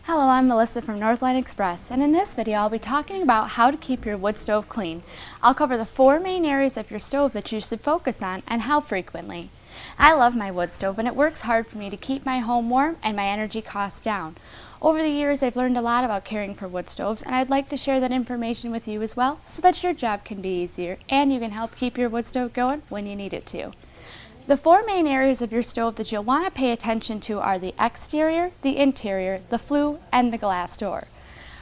Hello, I'm Melissa from Northline Express, and in this video I'll be talking about how to keep your wood stove clean. I'll cover the 4 main areas of your stove that you should focus on and how frequently. I love my wood stove and it works hard for me to keep my home warm and my energy costs down. Over the years I've learned a lot about caring for wood stoves, and I'd like to share that information with you as well so that your job can be easier and you can help keep your wood stove going when you need it to. The 4 main areas of your stove that you'll want to pay attention to are the exterior, the interior, the flue, and the glass door.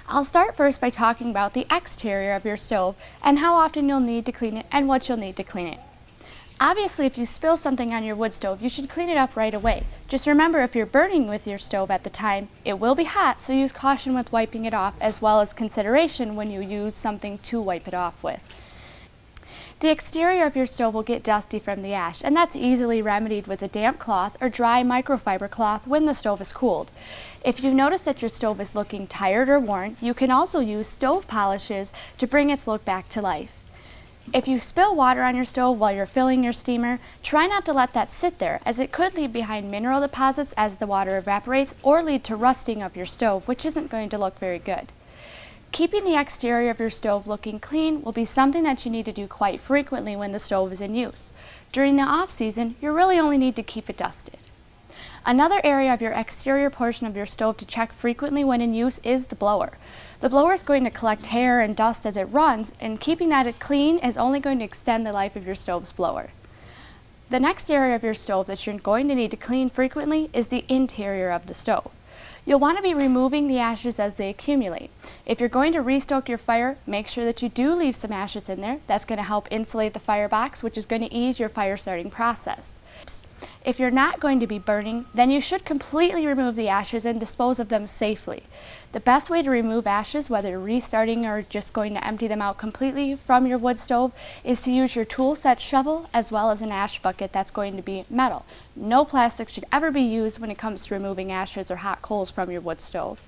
I'll start first by talking about the exterior of your stove and how often you'll need to clean it and what you'll need to clean it. Obviously, if you spill something on your wood stove, you should clean it up right away. Just remember, if you're burning with your stove at the time, it will be hot, so use caution with wiping it off, as well as consideration when you use something to wipe it off with. The exterior of your stove will get dusty from the ash, and that's easily remedied with a damp cloth or dry microfiber cloth when the stove is cooled. If you notice that your stove is looking tired or worn, you can also use stove polishes to bring its look back to life. If you spill water on your stove while you're filling your steamer, try not to let that sit there, as it could leave behind mineral deposits as the water evaporates or lead to rusting of your stove, which isn't going to look very good. Keeping the exterior of your stove looking clean will be something that you need to do quite frequently when the stove is in use. During the off-season, you really only need to keep it dusted. Another area of your exterior portion of your stove to check frequently when in use is the blower. The blower is going to collect hair and dust as it runs, and keeping that clean is only going to extend the life of your stove's blower. The next area of your stove that you're going to need to clean frequently is the interior of the stove. You'll want to be removing the ashes as they accumulate. If you're going to restoke your fire, make sure that you do leave some ashes in there. That's going to help insulate the firebox, which is going to ease your fire starting process. If you're not going to be burning, then you should completely remove the ashes and dispose of them safely. The best way to remove ashes, whether you're restarting or just going to empty them out completely from your wood stove, is to use your tool set shovel as well as an ash bucket that's going to be metal. No plastic should ever be used when it comes to removing ashes or hot coals from your wood stove.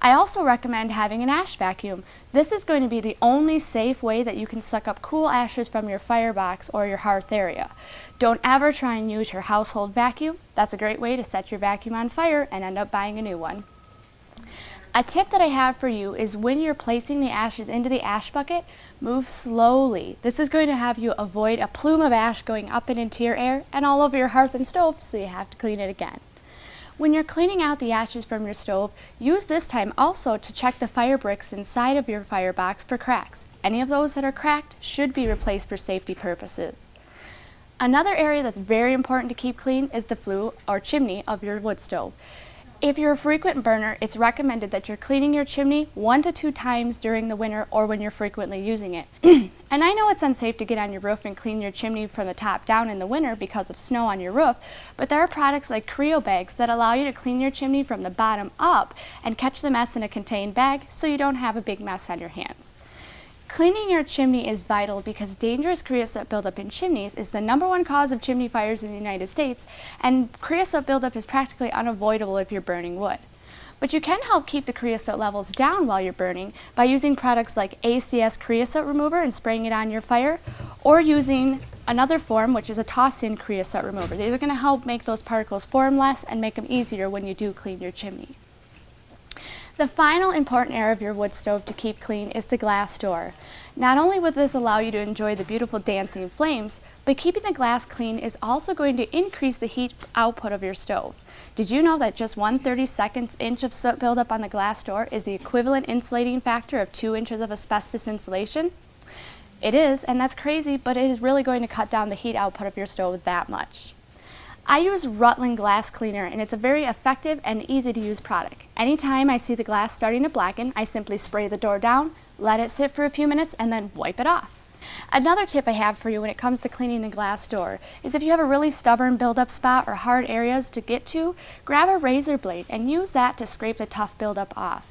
I also recommend having an ash vacuum. This is going to be the only safe way that you can suck up cool ashes from your firebox or your hearth area. Don't ever try and use your household vacuum. That's a great way to set your vacuum on fire and end up buying a new one. A tip that I have for you is when you're placing the ashes into the ash bucket, move slowly. This is going to have you avoid a plume of ash going up and into your air and all over your hearth and stove, so you have to clean it again. When you're cleaning out the ashes from your stove, use this time also to check the fire bricks inside of your firebox for cracks. Any of those that are cracked should be replaced for safety purposes. Another area that's very important to keep clean is the flue or chimney of your wood stove. If you're a frequent burner, it's recommended that you're cleaning your chimney 1 to 2 times during the winter or when you're frequently using it. And I know it's unsafe to get on your roof and clean your chimney from the top down in the winter because of snow on your roof, but there are products like Creo bags that allow you to clean your chimney from the bottom up and catch the mess in a contained bag so you don't have a big mess on your hands. Cleaning your chimney is vital because dangerous creosote buildup in chimneys is the #1 cause of chimney fires in the United States, and creosote buildup is practically unavoidable if you're burning wood. But you can help keep the creosote levels down while you're burning by using products like ACS creosote remover and spraying it on your fire, or using another form, which is a toss-in creosote remover. These are going to help make those particles form less and make them easier when you do clean your chimney. The final important area of your wood stove to keep clean is the glass door. Not only will this allow you to enjoy the beautiful dancing flames, but keeping the glass clean is also going to increase the heat output of your stove. Did you know that just 1/32 inch of soot buildup on the glass door is the equivalent insulating factor of 2 inches of asbestos insulation? It is, and that's crazy, but it is really going to cut down the heat output of your stove that much. I use Rutland Glass Cleaner, and it's a very effective and easy to use product. Anytime I see the glass starting to blacken, I simply spray the door down, let it sit for a few minutes, and then wipe it off. Another tip I have for you when it comes to cleaning the glass door is if you have a really stubborn buildup spot or hard areas to get to, grab a razor blade and use that to scrape the tough buildup off.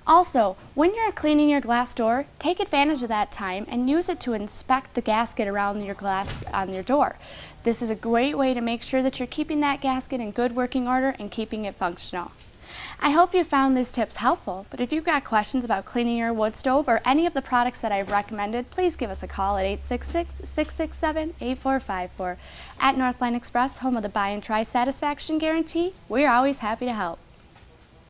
Also, when you're cleaning your glass door, take advantage of that time and use it to inspect the gasket around your glass on your door. This is a great way to make sure that you're keeping that gasket in good working order and keeping it functional. I hope you found these tips helpful, but if you've got questions about cleaning your wood stove or any of the products that I've recommended, please give us a call at 866-667-8454. At Northline Express, home of the Buy and Try Satisfaction Guarantee, we're always happy to help.